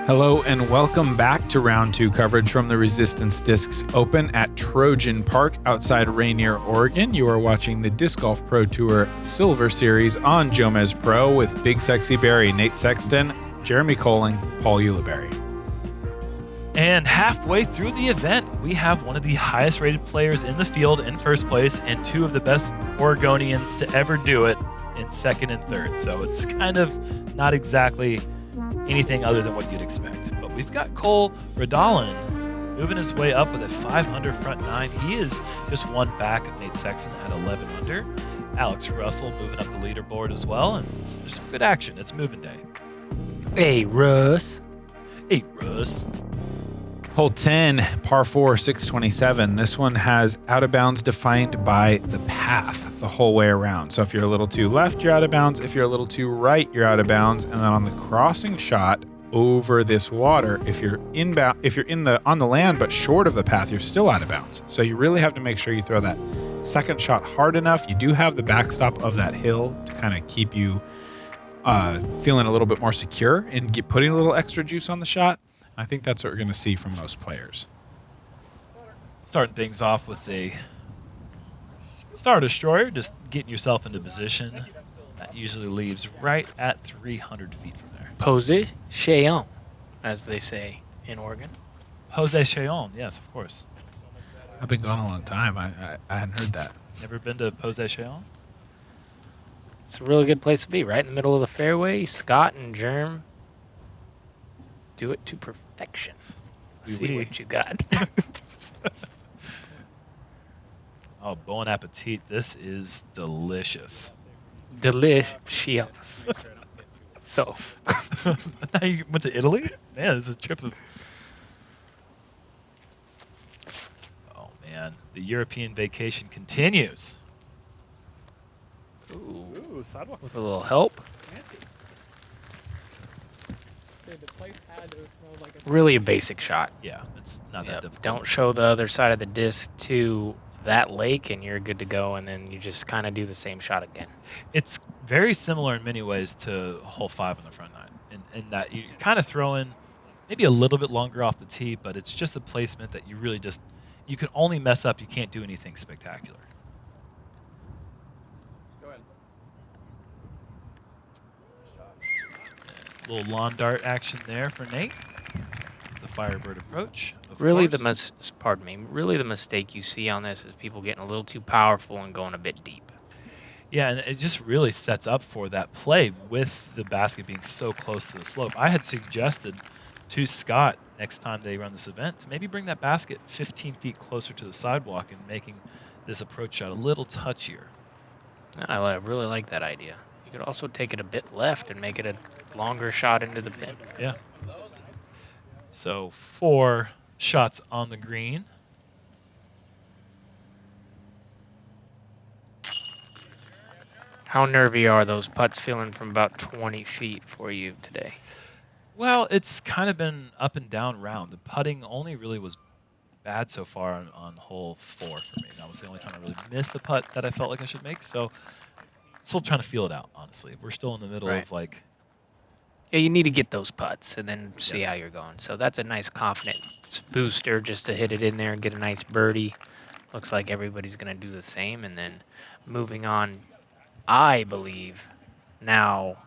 Hello and welcome back to round 2 coverage from the Resistance Discs Open at Trojan Park outside Rainier, Oregon. You are watching the Disc Golf Pro Tour Silver Series on JomezPro with BigSexyBarri, Nate Sexton, Jeremy Koling, Paul Ulibarri. And halfway through the event, we have one of the highest rated players in the field in first place and two of the best Oregonians to ever do it in second and third. So it's kind of not exactly anything other than what you'd expect. But we've got Cole Radalin moving his way up with a 500 front nine. He is just one back of Nate Sexton at 11 under. Alex Russell moving up the leaderboard as well. And there's some good action. It's moving day. Hey, Russ. Hey, Russ. Hole 10, par 4, 627. This one has out of bounds defined by the path the whole way around. So if you're a little too left, you're out of bounds. If you're a little too right, you're out of bounds. And then on the crossing shot over this water, if you're on the land but short of the path, you're still out of bounds. So you really have to make sure you throw that second shot hard enough. You do have the backstop of that hill to kind of keep you feeling a little bit more secure and putting a little extra juice on the shot. I think that's what we're going to see from most players. Starting things off with a Star Destroyer, just getting yourself into position. That usually leaves right at 300 feet from there. Position, as they say in Oregon. Position, yes, of course. I've been gone a long time. I hadn't heard that. Never been to Position? It's a really good place to be, right in the middle of the fairway. Scott and Jerm do it to perfection. See what you got. Oh, bon appetit. This is delicious. Delicious. So. Now you went to Italy? Man, this is a trip of... Oh, man. The European vacation continues. Ooh, sidewalks. With a little help. Really a basic shot. Yeah, it's not that difficult. Don't show the other side of the disc to that lake and you're good to go, and then you just kind of do the same shot again. It's very similar in many ways to hole 5 on the front nine, in that you're kind of throwing maybe a little bit longer off the tee, but it's just a placement that you really just, you can only mess up. You can't do anything spectacular. Little lawn dart action there for Nate. The Firebird approach. Really, really the mistake you see on this is people getting a little too powerful and going a bit deep. Yeah, and it just really sets up for that play with the basket being so close to the slope. I had suggested to Scott next time they run this event to maybe bring that basket 15 feet closer to the sidewalk and making this approach shot a little touchier. I really like that idea. You could also take it a bit left and make it a longer shot into the pin. Yeah. So 4 shots on the green. How nervy are those putts feeling from about 20 feet for you today? Well, it's kind of been up and down round. The putting only really was bad so far on hole 4 for me. That was the only time I really missed the putt that I felt like I should make. So still trying to feel it out, honestly. We're still in the middle of like... Yeah, you need to get those putts and then see how you're going. So that's a nice confidence booster just to hit it in there and get a nice birdie. Looks like everybody's going to do the same. And then moving on, I believe, now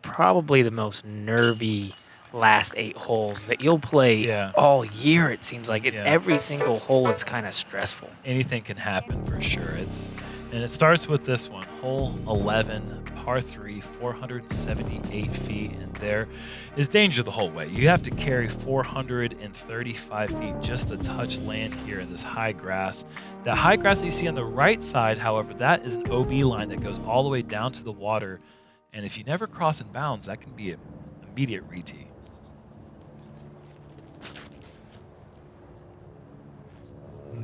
probably the most nervy last 8 holes that you'll play all year, it seems like. Every single hole is kind of stressful. Anything can happen for sure. And it starts with this one, hole 11, par 3, 478 feet, and there is danger the whole way. You have to carry 435 feet just to touch land here in this high grass. The high grass that you see on the right side, however, that is an OB line that goes all the way down to the water, and if you never cross in bounds, that can be an immediate re-tee.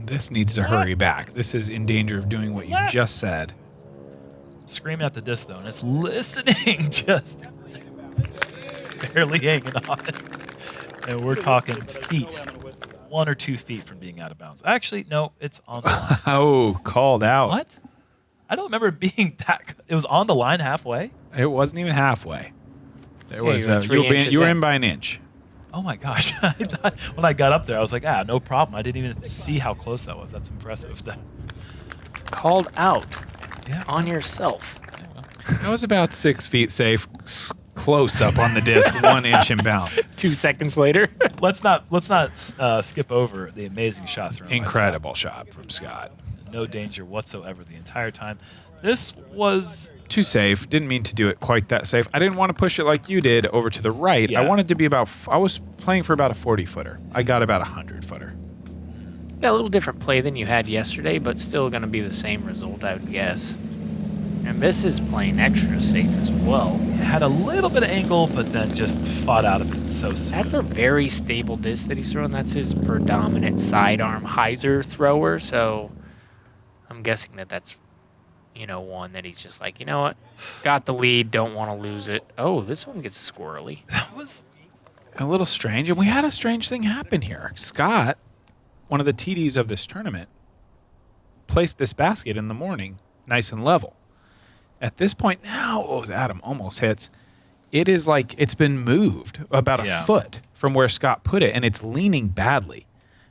This needs to hurry back. This is in danger of doing what you just said. Screaming at the disc, though, and it's listening, just barely hanging on. And we're talking feet, 1 or 2 feet from being out of bounds. Actually, no, it's on the line. Oh, called out. What? I don't remember it being that. It was on the line halfway? It wasn't even halfway. There Yeah, was you were 3 inches you were in. in by an inch. Oh my gosh. I thought, when I got up there, I was like, no problem. I didn't even see how close that was. That's impressive. Called out Yeah. on yourself. Yeah, well. That was about 6 feet safe, close up on the disc, 1 inch in bounds. 2 seconds later. Let's not skip over the amazing shot thrown. Incredible shot from Scott. No danger whatsoever the entire time. This was Too safe. Didn't mean to do it quite that safe. I didn't want to push it like you did over to the right. Yeah. I wanted to be I was playing for about a 40-footer. I got about a 100-footer. Yeah, a little different play than you had yesterday, but still going to be the same result, I would guess. And this is playing extra safe as well. had a little bit of angle, but then just fought out of it so soon. That's a very stable disc that he's throwing. That's his predominant sidearm hyzer thrower. So I'm guessing that that's, one that he's just like, you know what? Got the lead, don't want to lose it. Oh, this one gets squirrely. That was A little strange. And we had a strange thing happen here. Scott, one of the TDs of this tournament, placed this basket in the morning nice and level. At this point now, Adam almost hits. It is like it's been moved about a foot from where Scott put it, and it's leaning badly.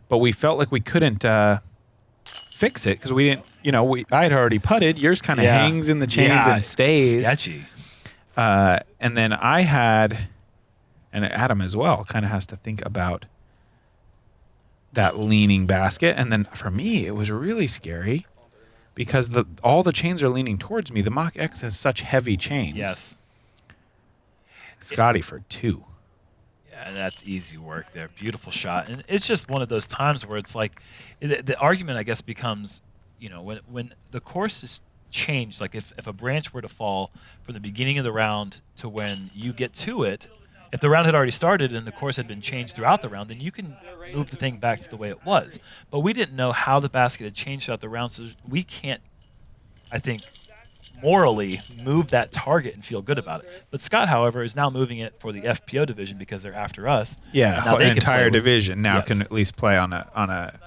But we felt like we couldn't fix it because we didn't, I had already putted. Yours kind of hangs in the chains and stays. Sketchy. And then I had, and Adam as well, kind of has to think about that leaning basket. And then for me, it was really scary because all the chains are leaning towards me. The Mach X has such heavy chains. Yes. Scotty for 2. Yeah, that's easy work there. Beautiful shot. And it's just one of those times where it's like the argument, I guess, becomes, when the course is changed, like if a branch were to fall from the beginning of the round to when you get to it, if the round had already started and the course had been changed throughout the round, then you can move the thing back to the way it was. But we didn't know how the basket had changed throughout the round, so we can't, I think, morally move that target and feel good about it. But Scott, however, is now moving it for the FPO division because they're after us. Yeah, now an entire division now can at least play on a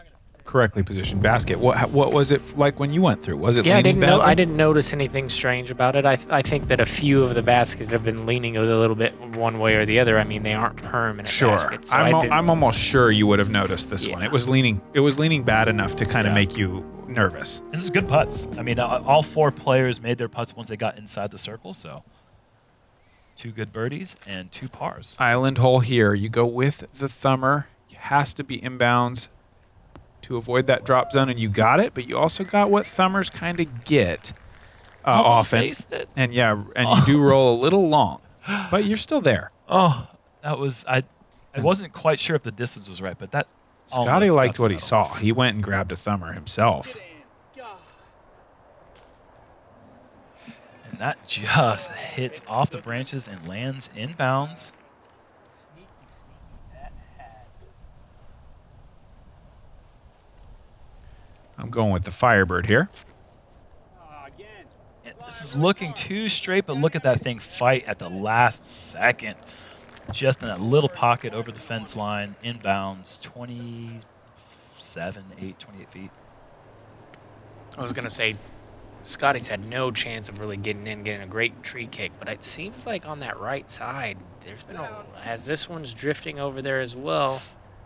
correctly positioned basket. What was it like when you went through? Was it leaning badly? I didn't notice anything strange about it. I think that a few of the baskets have been leaning a little bit one way or the other. I mean, they aren't permanent baskets. So I'm almost sure you would have noticed this one. It was leaning bad enough to kind of make you nervous. And this is good putts. I mean, all 4 players made their putts once they got inside the circle, so 2 good birdies and 2 pars. Island hole here. You go with the thumber. It has to be inbounds to avoid that drop zone, and you got it, but you also got what thumbers kind of get often. And you do roll a little long, but you're still there. Oh, that was I wasn't quite sure if the distance was right, but that Scotty liked what he saw. He went and grabbed a thumber himself. And that just hits off the branches and lands inbounds. I'm going with the Firebird here. This is looking too straight, but look at that thing fight at the last second. Just in that little pocket over the fence line, inbounds, 28 feet. I was going to say, Scotty's had no chance of really getting a great tree kick, but it seems like on that right side, there's been as this one's drifting over there as well.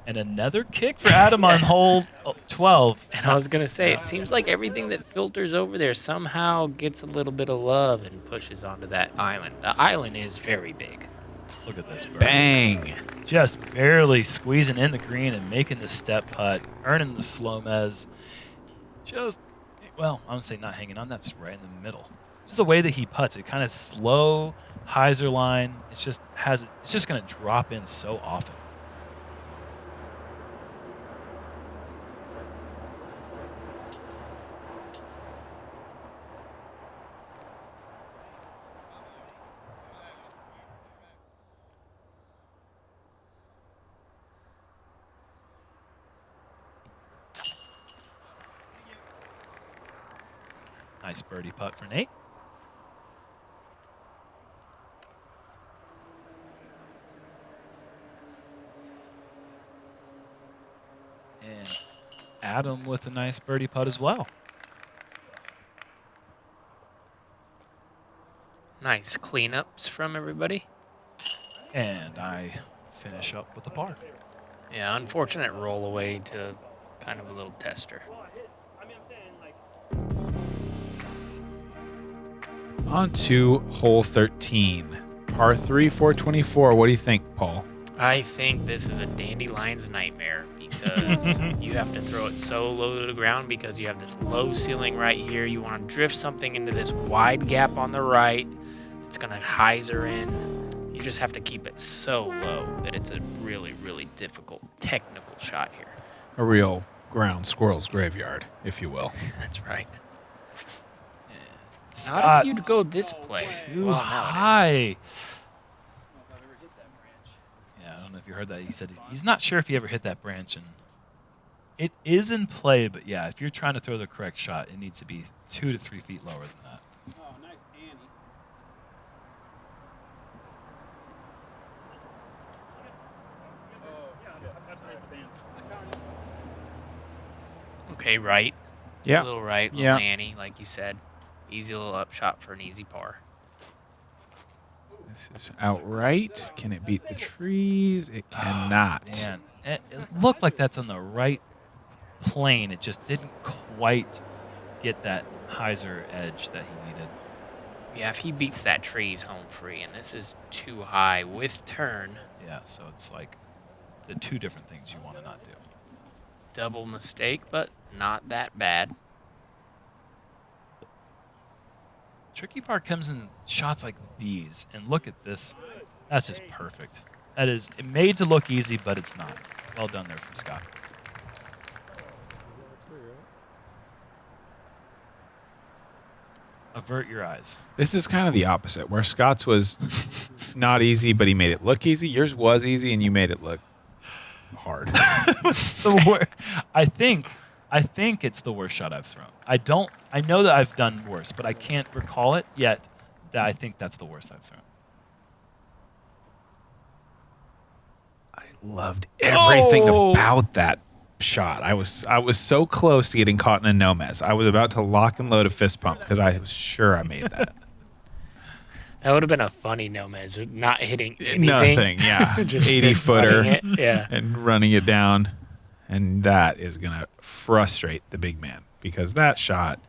And another kick for Adam on hole 12. And I was going to say, it seems like everything that filters over there somehow gets a little bit of love and pushes onto that island. The island is very big. Look at this bird. Bang. Just barely squeezing in the green and making the step putt, earning the slow mez. I'm going to say not hanging on. That's right in the middle. This is the way that he putts. It kind of slow, hyzer line. It's just going to drop in so often. Nice birdie putt for Nate. And Adam with a nice birdie putt as well. Nice cleanups from everybody. And I finish up with the par. Yeah, unfortunate roll away to kind of a little tester. On to hole 13. Par 3, 424. What do you think, Paul? I think this is a dandelion's nightmare because you have to throw it so low to the ground because you have this low ceiling right here. You want to drift something into this wide gap on the right. It's going to hyzer in. You just have to keep it so low that it's a really, really difficult technical shot here. A real ground squirrel's graveyard, if you will. That's right. Scott, Not if you'd go this play. too Well, now it is. high. Yeah, I don't know if you heard that. He said he's not sure if he ever hit that branch, and it is in play. But yeah, if you're trying to throw the correct shot, it needs to be 2 to 3 feet lower than that. Oh, nice, Annie. Okay, right. Yeah. A little right, Yeah. little Annie, like you said. Easy little up shot for an easy par. This is outright. Can it beat the trees? It cannot. Man, it looked like that's on the right plane. It just didn't quite get that hyzer edge that he needed. Yeah, if he beats that tree, he's home free. And this is too high with turn. Yeah, so it's like the two different things you want to not do. Double mistake, but not that bad. Tricky part comes in shots like these, and look at this. That's just perfect. That is made to look easy, but it's not. Well done there from Scott. Avert your eyes. This is kind of the opposite, where Scott's was not easy, but he made it look easy. Yours was easy, and you made it look hard. I think it's the worst shot I've thrown. I know that I've done worse, but I can't recall it yet. That I think that's the worst I've thrown. I loved everything Oh! about that shot. I was so close to getting caught in a Jomez. I was about to lock and load a fist pump because I was sure I made that. That would have been a funny Jomez, not hitting anything. Nothing, yeah. Just 80 footer fist putting it, yeah. and running it down. And that is going to frustrate the big man because that shot,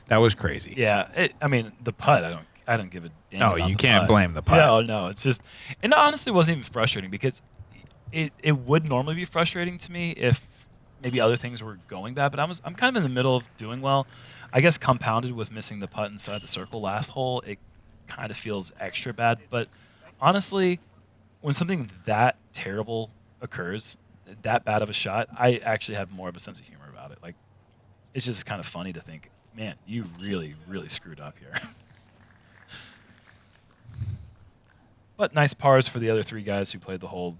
that was crazy. Yeah, I mean the putt. I don't give a damn. Oh, about you the can't putt. blame the putt. No. It's just, and it honestly wasn't even frustrating because it would normally be frustrating to me if maybe other things were going bad. But I'm kind of in the middle of doing well. I guess compounded with missing the putt inside the circle last hole, it kind of feels extra bad. But honestly, when something that terrible occurs, that bad of a shot, I actually have more of a sense of humor about it. Like, it's just kind of funny to think, man, you really, really screwed up here. But nice pars for the other three guys who played the hole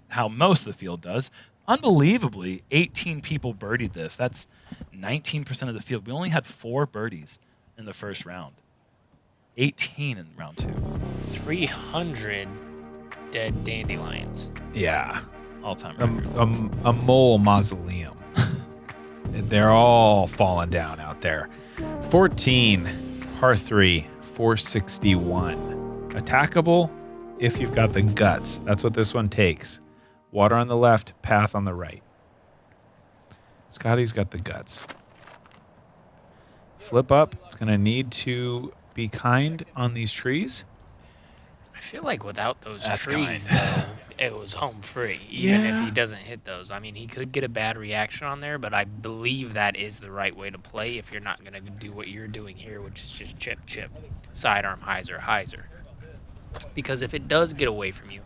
how most of the field does. Unbelievably, 18 people birdied this. That's 19% of the field. We only had 4 birdies in the first round. 18 in round 2. 300 dead dandelions. Yeah. All-time record. A mole mausoleum. They're all falling down out there. 14, par 3, 461. Attackable if you've got the guts. That's what this one takes. Water on the left, path on the right. Scotty's got the guts. Flip up. It's going to need to be kind on these trees. I feel like without those That's trees, kind. though, it was home free. Even Yeah. if he doesn't hit those. I mean, he could get a bad reaction on there, but I believe that is the right way to play if you're not going to do what you're doing here, which is just chip, chip, sidearm, hyzer. Because if it does get away from you,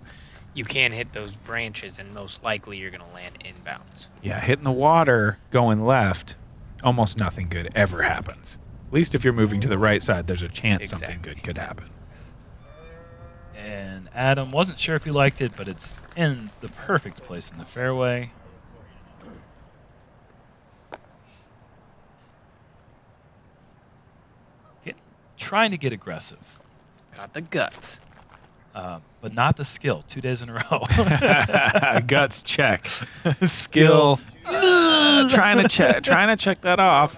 you can hit those branches, and most likely you're going to land inbounds. Yeah, hitting the water going left, almost nothing good ever happens. At least if you're moving to the right side, there's a chance something Exactly. good could happen. And Adam wasn't sure if he liked it, but it's in the perfect place in the fairway. Trying to get aggressive, Got the guts. but not the skill. 2 days in a row. Guts check. Skill. Trying to check that off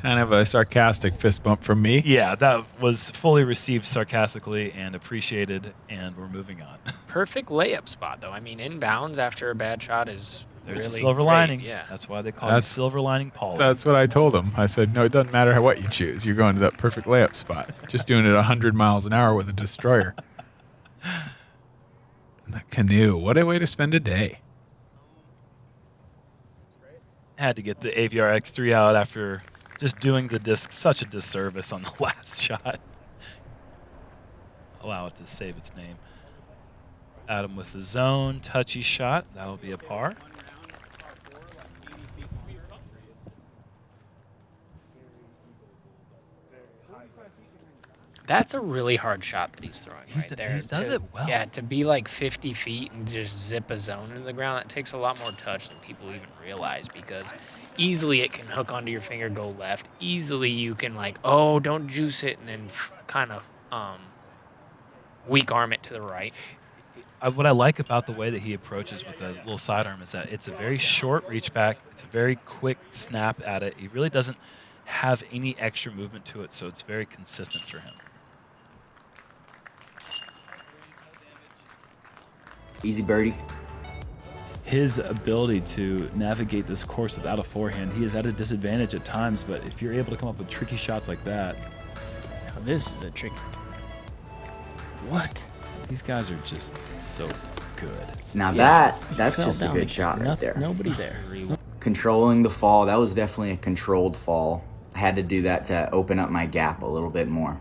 Kind of a sarcastic fist bump from me. Yeah, that was fully received sarcastically and appreciated, and we're moving on. Perfect layup spot, though. I mean, inbounds after a bad shot is There's really a silver great. lining. Yeah. That's why they call you Silver Lining Paul. That's what I told him. I said, no, it doesn't matter what you choose. You're going to that perfect layup spot. Just doing it 100 miles an hour with a destroyer. The canoe. What a way to spend a day. Had to get the AVR X3 out after just doing the disc such a disservice on the last shot. Allow it to save its name. Adam with the zone, touchy shot. That'll be a par. That's a really hard shot that he's throwing right there. He does it well. Yeah, to be like 50 feet and just zip a zone into the ground, that takes a lot more touch than people even realize, because easily it can hook onto your finger, go left. Easily you can like, oh, don't juice it, and then kind of weak arm it to the right. What I like about the way that he approaches with the little sidearm is that it's a very short reach back. It's a very quick snap at it. He really doesn't have any extra movement to it, so it's very consistent for him. Easy birdie. His ability to navigate this course without a forehand, he is at a disadvantage at times, but if you're able to come up with tricky shots like that. Now this is a trick. What? These guys are just so good. Now Yeah, that's Fell just a down good like shot right nothing- there. Nobody there. Controlling the fall, that was definitely a controlled fall. I had to do that to open up my gap a little bit more.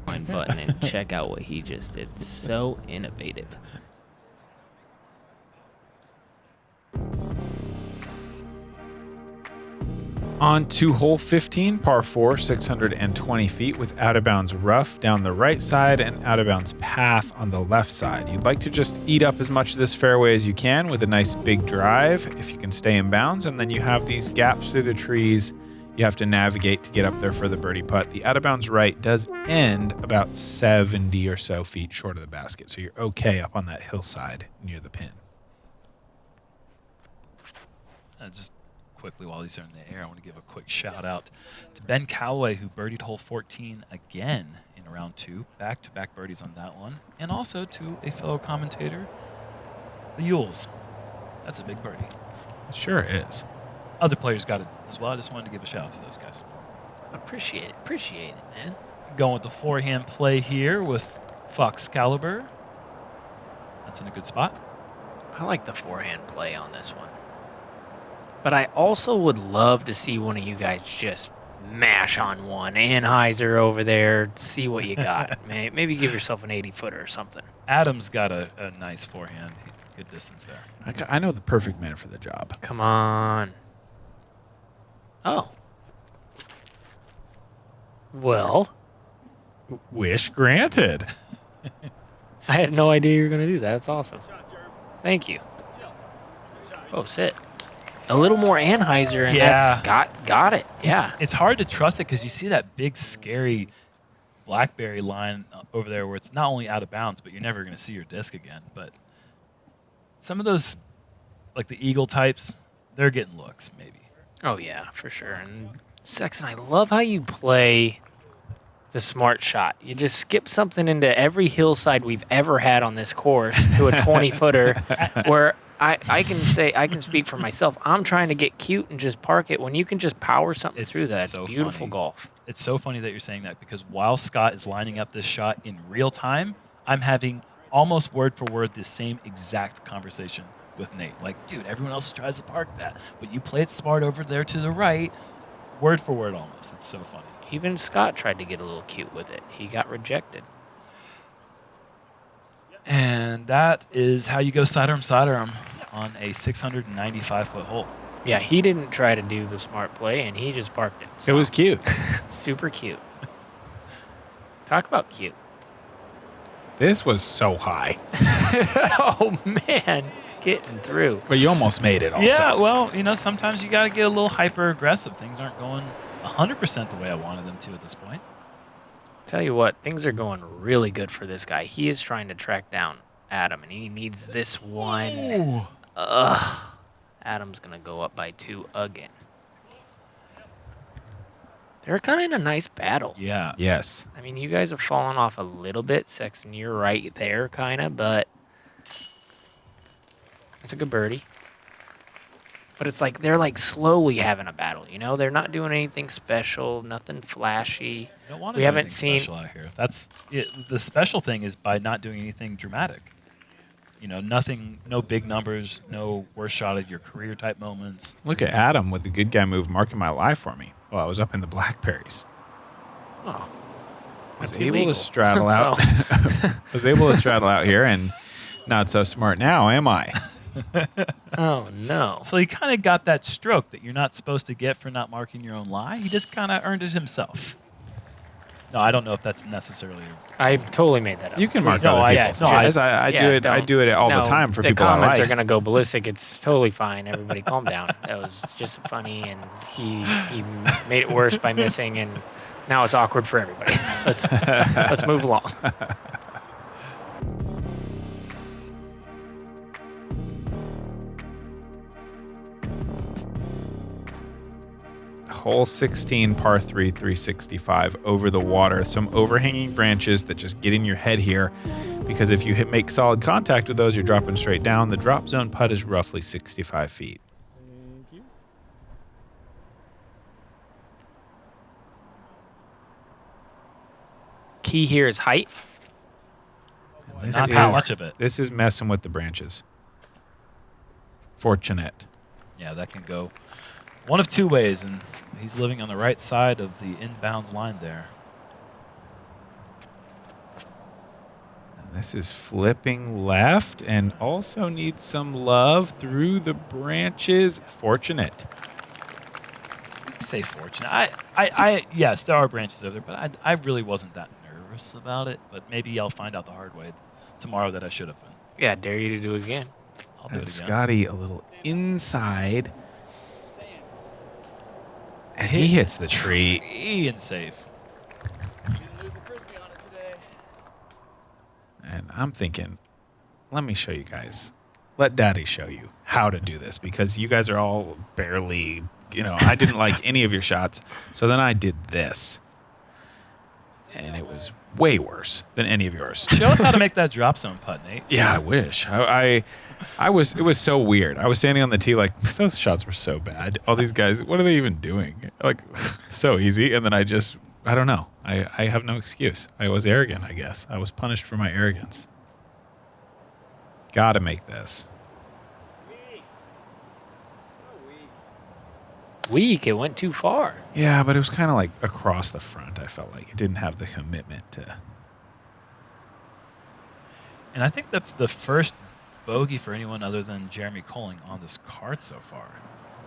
Button and check out what he just did. So innovative. On to hole 15, par 4, 620 feet with out of bounds rough down the right side and out of bounds path on the left side. You'd like to just eat up as much of this fairway as you can with a nice big drive if you can stay in bounds, and then you have these gaps through the trees you have to navigate to get up there for the birdie putt. The out of bounds right does end about 70 or so feet short of the basket, so you're okay up on that hillside near the pin. Just quickly while these are in the air, I want to give a quick shout out to Ben Calloway, who birdied hole 14 again in round 2, back-to-back birdies on that one, and also to a fellow commentator, the Yules. That's a big birdie. It sure is. Other players got it as well. I just wanted to give a shout out to those guys. Appreciate it, man. Going with the forehand play here with Fox Caliber. That's in a good spot. I like the forehand play on this one. But I also would love to see one of you guys just mash on one. Anheuser over there, see what you got. Maybe give yourself an 80-footer or something. Adam's got a nice forehand. Good distance there. I know the perfect man for the job. Come on. Oh. Well, Wish granted. I had no idea you were going to do that. That's awesome. Thank you. Oh, sit. A little more Anheuser, and Yeah. that's got it. Yeah. It's hard to trust it because you see that big, scary blackberry line over there where it's not only out of bounds, but you're never going to see your disc again. But some of those, like the eagle types, they're getting looks, maybe. Oh, yeah, for sure. And Sexton, I love how you play the smart shot. You just skip something into every hillside we've ever had on this course to a 20-footer where I can speak for myself. I'm trying to get cute and just park it when you can just power something through that. so It's beautiful funny. golf. It's so funny that you're saying that because while Scott is lining up this shot in real time, I'm having almost word for word the same exact conversation with Nate. Like, dude, everyone else tries to park that, but you play it smart over there to the right, word for word almost. It's so funny. Even Scott tried to get a little cute with it. He got rejected. And that is how you go sidearm on a 695-foot hole. Yeah, he didn't try to do the smart play, and he just parked it. It was cute. Super cute. Talk about cute. This was so high. Oh, man. Getting through. But you almost made it also. Yeah, well, sometimes you got to get a little hyper aggressive. Things aren't going 100% the way I wanted them to at this point. Tell you what, things are going really good for this guy. He is trying to track down Adam, and he needs this one. Ooh. Ugh. Adam's going to go up by 2 again. They're kind of in a nice battle. Yeah. Yes. I mean, you guys have fallen off a little bit. Sexton, you're right there, kind of, but it's a good birdie. But it's like they're like slowly having a battle, you know? They're not doing anything special, nothing flashy. You don't want to We do haven't anything seen- special out here. That's it. The special thing is by not doing anything dramatic. You know, nothing, no big numbers, no worst shot of your career type moments. Look at Adam with the good guy move marking my life for me while I was up in the blackberries. Oh. I was That's able illegal. to straddle out. Was able to straddle out here, and not so smart now, am I? Oh, no. So he kind of got that stroke that you're not supposed to get for not marking your own lie. He just kind of earned it himself. No, I don't know if that's necessarily. I totally made that up. You can mark No, other I- people's no, I- jizz. I do Yeah, it. I don't- do it all no, the time for the people I comments like. are going to go ballistic. It's totally fine. Everybody calm down. That was just funny, and he made it worse by missing, and now it's awkward for everybody. Let's move along. Hole 16, par 3, 365 over the water. Some overhanging branches that just get in your head here, because if you make solid contact with those, you're dropping straight down. The drop zone putt is roughly 65 feet. Key here is height. This Not is, how much of it. This is messing with the branches. Fortunate. Yeah, that can go one of two ways, and he's living on the right side of the inbounds line there. And this is flipping left and also needs some love through the branches. Fortunate. Say fortunate. Yes, there are branches over there, but I really wasn't that nervous about it. But maybe I'll find out the hard way tomorrow that I should have been. Yeah, dare you to do it again. I'll do And it again. Scotty a little inside. And he hits the tree. And safe. And I'm thinking, let me show you guys. Let Daddy show you how to do this, because you guys are all barely, I didn't like any of your shots. So then I did this. And it was way worse than any of yours. Show us how to make that drop zone putt, Nate. Yeah, I wish. It was so weird. I was standing on the tee like, those shots were so bad. All these guys, what are they even doing? Like, so easy. And then I don't know. I have no excuse. I was arrogant, I guess. I was punished for my arrogance. Gotta make this. Weak. It went too far. Yeah, but it was kind of like across the front. I felt like it didn't have the commitment to. And I think that's the first bogey for anyone other than Jeremy Koling on this card so far.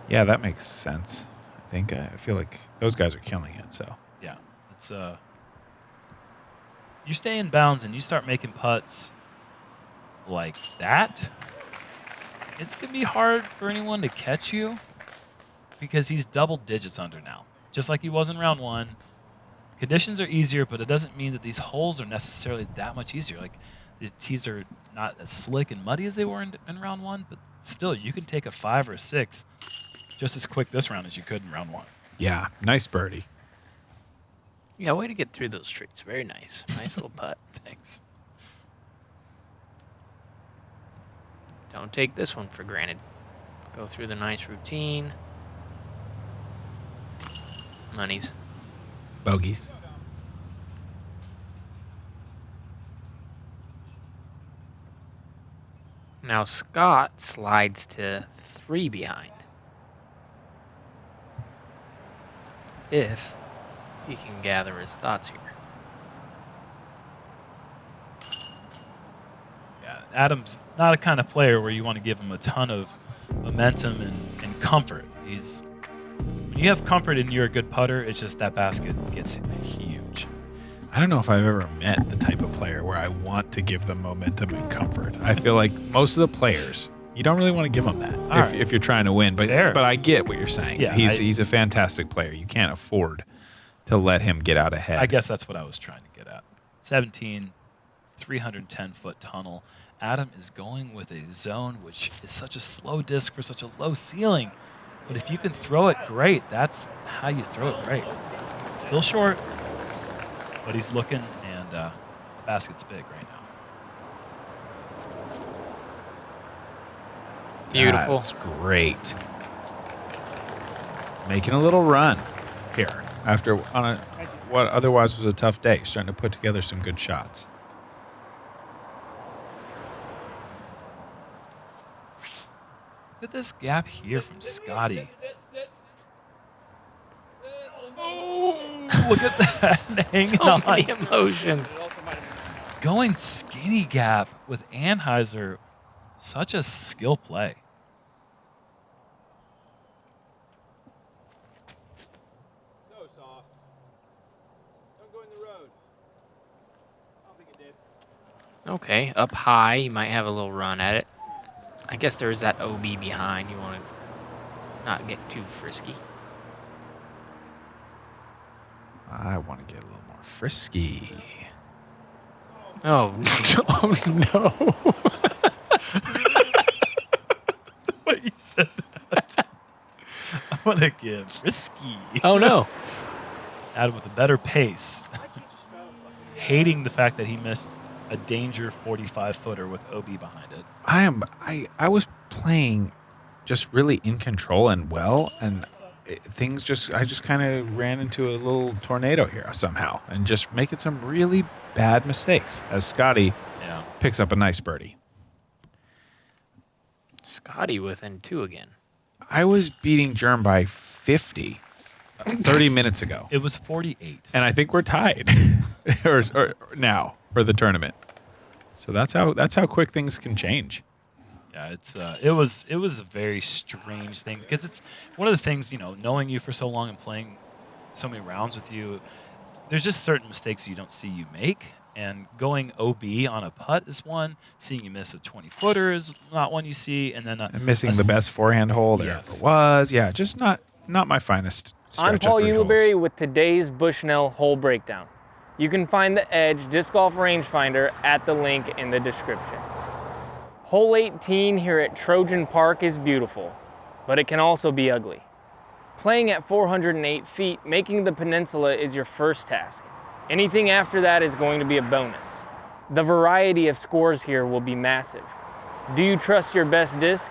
Yeah, that makes sense. I feel like those guys are killing it. So Yeah, it's you stay in bounds and you start making putts like that, it's gonna be hard for anyone to catch you because he's double digits under now, just like he was in round one. Conditions are easier, but it doesn't mean that these holes are necessarily that much easier. Like the tees are not as slick and muddy as they were in round one, but still, you can take a 5 or a 6 just as quick this round as you could in round one. yeah, nice birdie. Yeah, way to get through those streets. Very nice. Nice little putt. Thanks. Don't take this one for granted. Go through the nice routine. Monies. Bogeys. Now Scott slides to 3 behind. If he can gather his thoughts here. Yeah, Adam's not a kind of player where you want to give him a ton of momentum and comfort. When you have comfort and you're a good putter, it's just that basket gets huge. I don't know if I've ever met the type of player where I want to give them momentum and comfort. I feel like most of the players, you don't really want to give them that if you're trying to win. But Fair. I get what you're saying. Yeah, he's a fantastic player. You can't afford to let him get out ahead. I guess that's what I was trying to get at. 17, 310-foot tunnel. Adam is going with a zone, which is such a slow disc for such a low ceiling. But if you can throw it great, that's how you throw it great. Still short, but he's looking, and the basket's big right now. Beautiful. That's great. Making a little run here after what otherwise was a tough day. Starting to put together some good shots. Look at this gap here from Scotty. Oh, look at that. Hanging So on. many emotions. Going skinny gap with Anheuser. Such a skill play. So soft. Don't go in the road. I don't think it did. Okay, up high, you might have a little run at it. I guess there's that OB behind. You want to not get too frisky. I want to get a little more frisky. Oh, oh no. The way you said that. I want to get risky. Oh no. Adam with a better pace. Hating the fact that he missed a danger 45-footer with OB behind it. I was playing just really in control and well, and I just kind of ran into a little tornado here somehow, and just making some really bad mistakes as Scotty picks up a nice birdie. Scotty within 2 again. I was beating Jerm by 50 30 minutes ago. It was 48. And I think we're tied or now for the tournament. So that's how quick things can change. Yeah, it was a very strange thing because it's one of the things, knowing you for so long and playing so many rounds with you, there's just certain mistakes you don't see you make. And going OB on a putt is one. Seeing you miss a 20-footer is not one you see. And then missing the best forehand hole there Yes. ever was. Yeah, just not my finest stretch I'm Paul of 3 holes. Ulibarri with today's Bushnell hole breakdown. You can find the Edge Disc Golf Rangefinder at the link in the description. Hole 18 here at Trojan Park is beautiful, but it can also be ugly. Playing at 408 feet, making the peninsula is your first task. Anything after that is going to be a bonus. The variety of scores here will be massive. Do you trust your best disc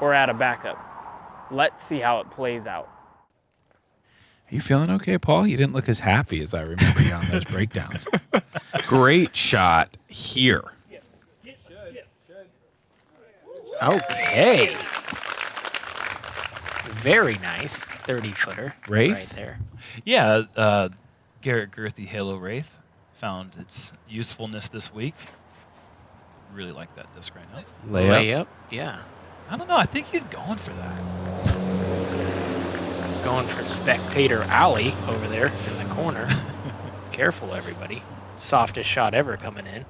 or add a backup? Let's see how it plays out. Are you feeling okay, Paul? You didn't look as happy as I remember you on those breakdowns. Great shot here. Okay. Very nice 30-footer Wraith? right there. Yeah, Garrett Girthy Halo Wraith found its usefulness this week. Really like that disc right now. Layup, yeah. I don't know. I think he's going for that. Going for Spectator Alley over there in the corner. Careful, everybody. Softest shot ever coming in.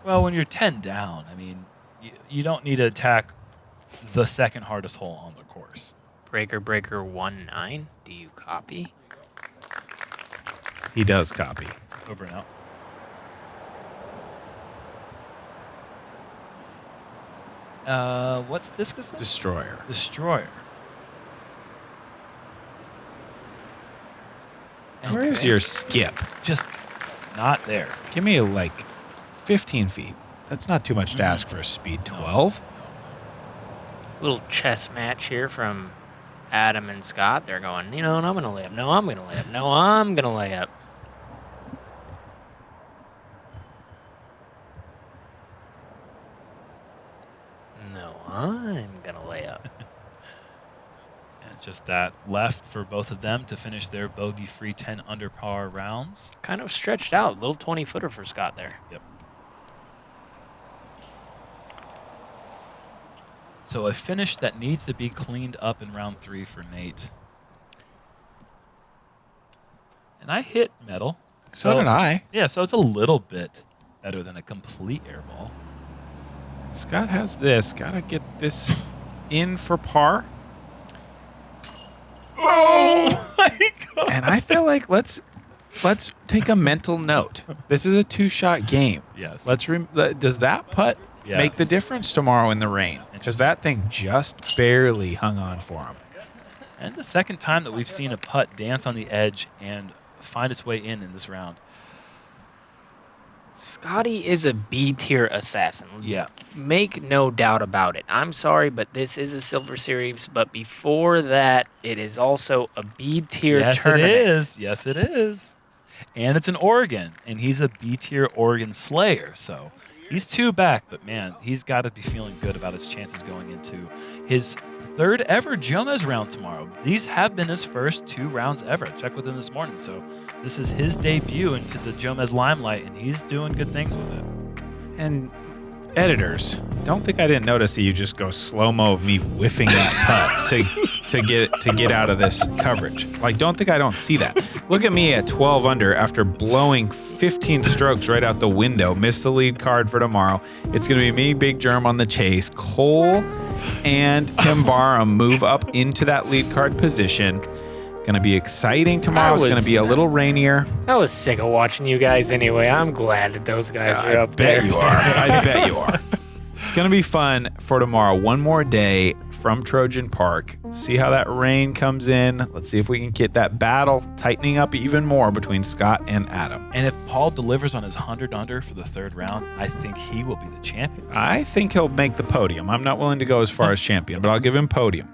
Well, when you're 10 down, I mean, you don't need to attack the second hardest hole on the course. Breaker 1-9. Do you copy? He does copy. Over and out. What disc is this? Destroyer. Destroyer. Where's Okay. your skip? Just not there. Give me like 15 feet. That's not too much to ask for a speed 12. Little chess match here from Adam and Scott. They're going, I'm going to lay up. No, I'm going to lay up. No, I'm going to lay up. No, I'm going to lay up. And just that left for both of them to finish their bogey-free 10 under par rounds. Kind of stretched out. Little 20-footer for Scott there. Yep. So a finish that needs to be cleaned up in round 3 for Nate. And I hit metal. So did I. Yeah, so it's a little bit better than a complete air ball. Scott has this. Got to get this in for par. Oh my God. And I feel like let's take a mental note. This is a 2-shot game. Yes. Does that putt make the Yes. difference tomorrow in the rain? Because that thing just barely hung on for him. And the second time that we've seen a putt dance on the edge and find its way in this round. Scotty is a B tier assassin. Yeah. Make no doubt about it. I'm sorry, but this is a Silver Series. But before that, it is also a B tier tournament. Yes, it is. Yes, it is. And it's in Oregon, and he's a B tier Oregon Slayer. So he's 2 back, but man, he's got to be feeling good about his chances going into his 3rd ever Jomez round tomorrow. These have been his first 2 rounds ever. I checked with him this morning, so this is his debut into the Jomez limelight, and he's doing good things with it. And editors, don't think I didn't notice that you just go slow-mo of me whiffing that putt to get out of this coverage. Like, don't think I don't see that. Look at me at 12 under after blowing 15 strokes right out the window. Missed the lead card for tomorrow. It's going to be me, Big Jerm on the chase. Cole and Tim Barham move up into that lead card position. Going to be exciting tomorrow. It's going to be a little rainier. I was sick of watching you guys anyway. I'm glad that those guys are up there. I bet you are. I bet you are. Going to be fun for tomorrow. One more day from Trojan Park. See how that rain comes in. Let's see if we can get that battle tightening up even more between Scott and Adam. And if Paul delivers on his 100 under for the 3rd round, I think he will be the champion. I think he'll make the podium. I'm not willing to go as far as champion, but I'll give him podium.